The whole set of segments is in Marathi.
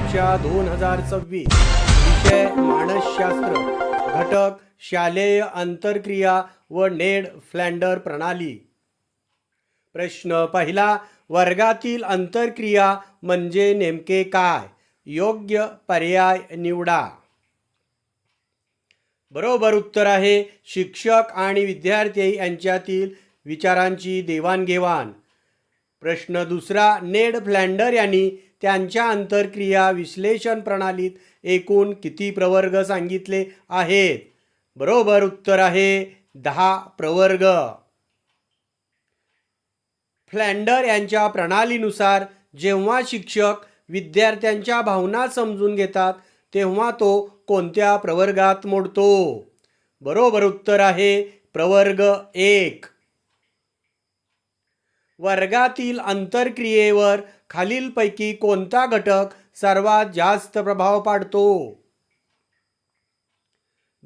परीक्षा 2026 विषय मानसशास्त्र घटक शालेय आंतरक्रिया व नेड फ्लँडर प्रणाली। प्रश्न पहिला, वर्गातील आंतरक्रिया म्हणजे नेमके काय? योग्य पर्याय निवडा। बरोबर उत्तर आहे शिक्षक आणि विद्यार्थी यांच्यातील विचारांची देवाणघेवाण। प्रश्न दुसरा, नेड फ्लँडर यांनी त्यांच्या आंतरक्रिया विश्लेषण प्रणालीत एकूण किती प्रवर्ग सांगितले आहेत? बरोबर उत्तर आहे 10 प्रवर्ग। फ्लँडर यांच्या प्रणालीनुसार जेव्हा शिक्षक विद्यार्थ्यांच्या भावना समजून घेतात तेव्हा तो कोणत्या प्रवर्गात मोडतो? बरोबर उत्तर आहे प्रवर्ग 1। वर्गातील आंतरक्रियेवर खालीलपैकी कोणता घटक सर्वात जास्त प्रभाव पाडतो?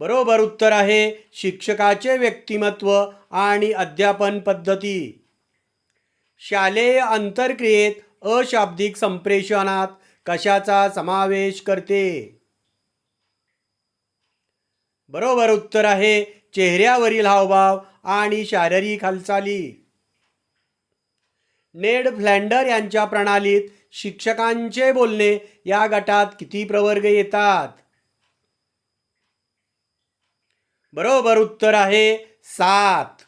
बरोबर उत्तर आहे शिक्षकाचे व्यक्तिमत्व आणि अध्यापन पद्धती। शालेय आंतरक्रियेत अशाब्दिक संप्रेषणात कशाचा समावेश करते? बरोबर उत्तर आहे चेहऱ्यावरील हावभाव आणि शारीरिक हालचाली। नेड फ्लँडर यांच्या प्रणालीत शिक्षकांचे बोलणे या गटात किती प्रवर्ग येतात? बरोबर उत्तर आहे 7।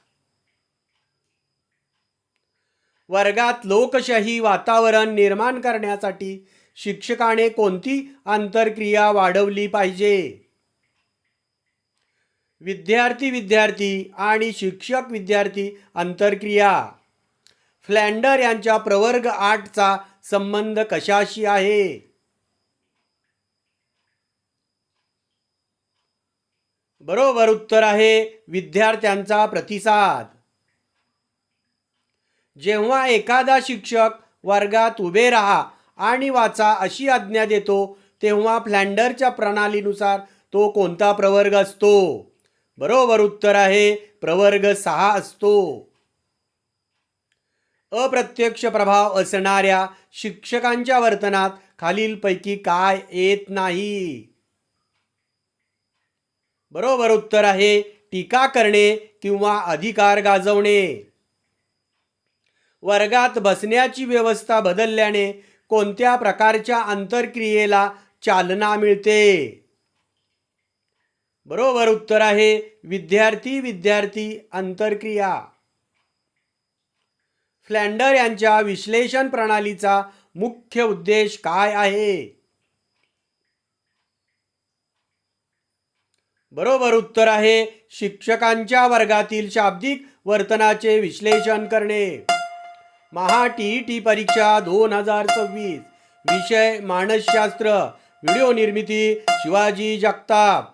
वर्गात लोकशाही वातावरण निर्माण करण्यासाठी शिक्षकाने कोणती आंतरक्रिया वाढवली पाहिजे? विद्यार्थी विद्यार्थी आणि शिक्षक विद्यार्थी आंतरक्रिया। फ्लँडर यांच्या प्रवर्ग 8 चा संबंध कशाशी आहे? बरोबर उत्तर आहे विद्यार्थ्यांचा प्रतिसाद। जेव्हा एखादा शिक्षक वर्गात उभे राहा आणि वाचा अशी आज्ञा देतो तेव्हा फ्लँडरच्या प्रणालीनुसार तो कोणता प्रवर्ग असतो? बरोबर उत्तर आहे प्रवर्ग 6 असतो। अप्रत्यक्ष प्रभाव असणाऱ्या शिक्षकांच्या वर्तनात खालीलपैकी काय येत नाही? बरोबर उत्तर आहे टीका करणे किंवा अधिकार गाजवणे। वर्गात बसण्याची व्यवस्था बदलल्याने कोणत्या प्रकारच्या आंतरक्रियेला चालना मिळते? बरोबर उत्तर आहे विद्यार्थी विद्यार्थी आंतरक्रिया। फ्लँडर यांच्या विश्लेषण प्रणालीचा मुख्य उद्देश काय आहे? बरोबर उत्तर आहे शिक्षकांच्या वर्गातील शाब्दिक वर्तनाचे विश्लेषण करणे। महा टीईटी परीक्षा 2026 विषय मानसशास्त्र व्हिडिओ निर्मिती शिवाजी जगताप।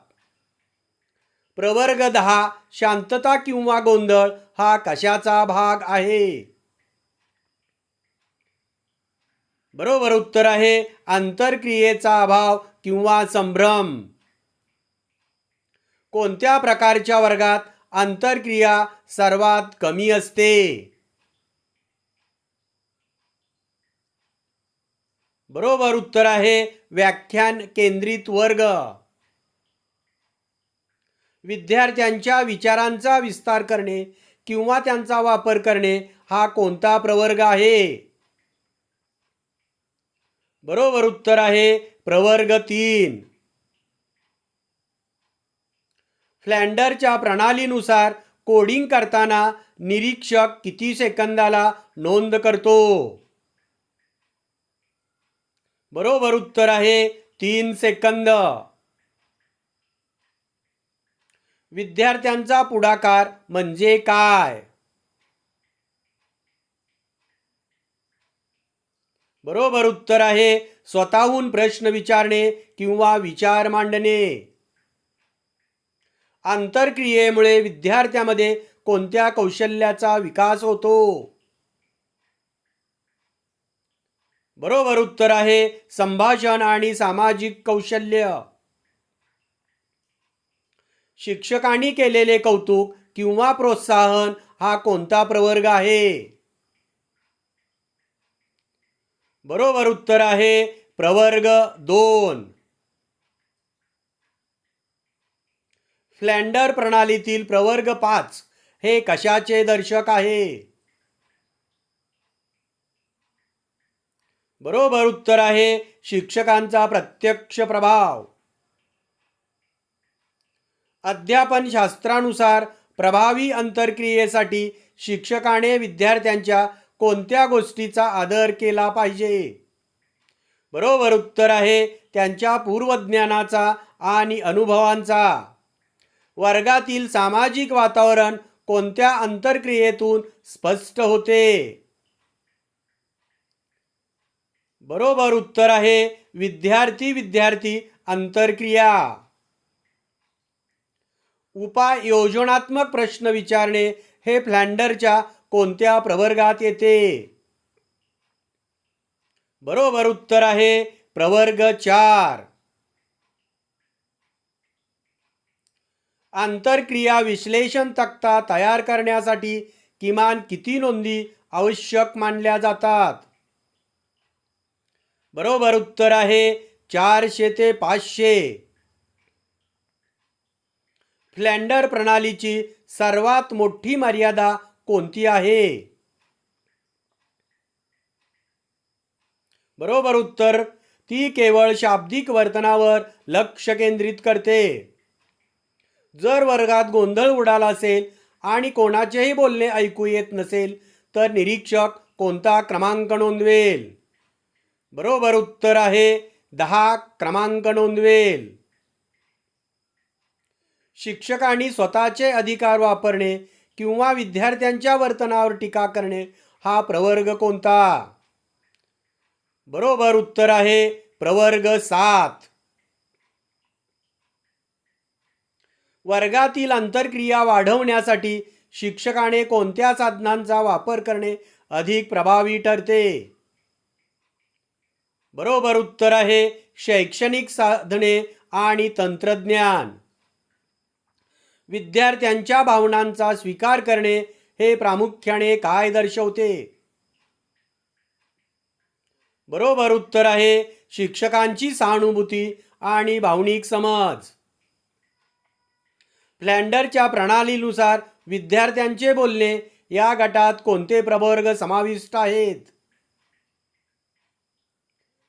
प्रवर्ग 10 शांतता किंवा गोंधळ हा कशाचा भाग आहे? बरोबर उत्तर आहे आंतरक्रियेचा अभाव किंवा संभ्रम। कोणत्या प्रकारच्या वर्गात आंतरक्रिया सर्वात कमी असते? बरोबर उत्तर आहे व्याख्यान केंद्रित वर्ग। विद्यार्थ्यांच्या विचारांचा विस्तार करणे किंवा त्यांचा वापर करणे हा कोणता प्रवर्ग आहे? बरोबर उत्तर आहे प्रवर्ग 3। फ्लँडरच्या प्रणालीनुसार कोडिंग करताना निरीक्षक किती सेकंदाला नोंद करतो? बरोबर उत्तर आहे 3 सेकंद। विद्यार्थ्यांचा पुढाकार म्हणजे काय? बरोबर उत्तर आहे स्वतःहून प्रश्न विचारणे किंवा विचार मांडणे। आंतरक्रियेमुळे विद्यार्थ्यामध्ये कोणत्या कौशल्याचा विकास होतो? बरोबर उत्तर आहे संभाषण आणि सामाजिक कौशल्य। शिक्षकांनी केलेले कौतुक किंवा प्रोत्साहन हा कोणता प्रवर्ग आहे? बरोबर उत्तर आहे प्रवर्ग 2. फ्लॅंडर प्रणालीतील प्रवर्ग 5 हे कशाचे दर्शक आहे? बरोबर उत्तर आहे शिक्षकांचा प्रत्यक्ष प्रभाव. अध्यापन शास्त्रानुसार प्रभावी अंतरक्रियेसाठी शिक्षकाने विद्यार्थ्यांच्या कोणत्या गोष्टीचा आदर केला पाहिजे? बरोबर उत्तर आहे त्यांच्या पूर्वज्ञानाचा आणि अनुभवांचा. वर्गातील सामाजिक वातावरण कोणत्या अंतरक्रियेतून स्पष्ट होते? बरोबर उत्तर आहे विद्यार्थी विद्यार्थी अंतरक्रिया. उपाययोजनात्मक प्रश्न विचारणे हे फ्लॅंडरच्या कोणत्या प्रवर्गात येते? बरोबर उत्तर आहे प्रवर्ग 4. आंतरक्रिया विश्लेषण तक्ता तयार करण्यासाठी किमान किती नोंदी आवश्यक मानल्या जातात? बरोबर उत्तर आहे 400 ते 500. फ्लॅंडर प्रणालीची सर्वात मोठी मर्यादा कोणती आहे? बरोबर उत्तर ती केवळ शाब्दिक वर्तनावर लक्ष केंद्रित करते. जर वर्गात गोंधळ उडाला असेल आणि कोणाचेही बोलणे ऐकू येत नसेल तर निरीक्षक कोणता क्रमांक नोंदवेल? बरोबर उत्तर आहे 10 क्रमांक नोंदवेल. शिक्षकांनी स्वतःचे अधिकार वापरणे किंवा विद्यार्थ्यांच्या वर्तनावर टीका करणे हा प्रवर्ग कोणता? बरोबर उत्तर आहे प्रवर्ग 7. वर्गातील अंतरक्रिया वाढवण्यासाठी शिक्षकाने कोणत्या साधनांचा वापर करणे अधिक प्रभावी ठरते? बरोबर उत्तर आहे शैक्षणिक साधने आणि तंत्रज्ञान. विद्यार्थ्यांच्या भावनांचा स्वीकार करणे हे प्रामुख्याने काय दर्शवते? बरोबर उत्तर आहे शिक्षकांची सहानुभूती आणि भावनिक समज. फ्लॅंडरच्या प्रणालीनुसार विद्यार्थ्यांचे बोलणे या गटात कोणते प्रवर्ग समाविष्ट आहेत?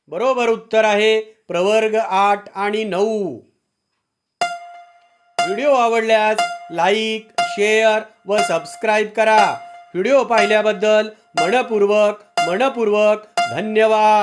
बरोबर उत्तर आहे प्रवर्ग 8 आणि 9. व्हिडिओ आवडल्यास लाईक, शेअर व सबस्क्राईब करा. व्हिडिओ पाहिल्याबद्दल मनपूर्वक धन्यवाद.